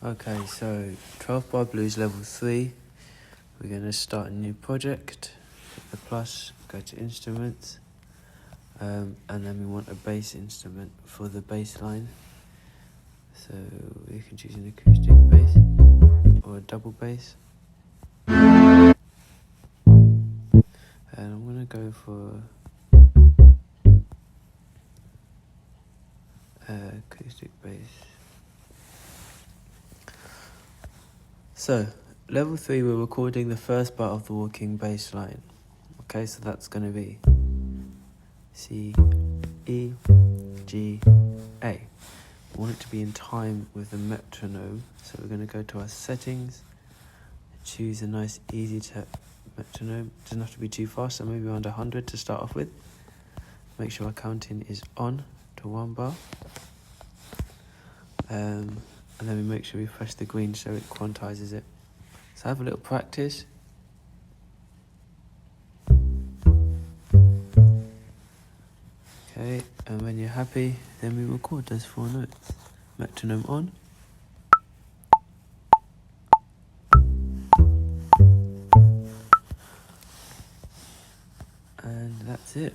Okay, so 12 bar blues level 3. We're going to start a new project. Hit the plus, go to instruments, and then we want a bass instrument for the bass line. So we can choose an acoustic bass or a double bass. And I'm going to go for acoustic bass. So, level 3, we're recording the first part of the walking bass line. Okay, so that's going to be C, E, G, A. We want it to be in time with the metronome, so we're going to go to our settings, choose a nice easy metronome. It doesn't have to be too fast, so maybe around 100 to start off with. Make sure our counting is on to 1 bar. And then we make sure we press the green so it quantizes it. So have a little practice. Okay, and when you're happy, then we record those 4 notes. Metronome on. And that's it.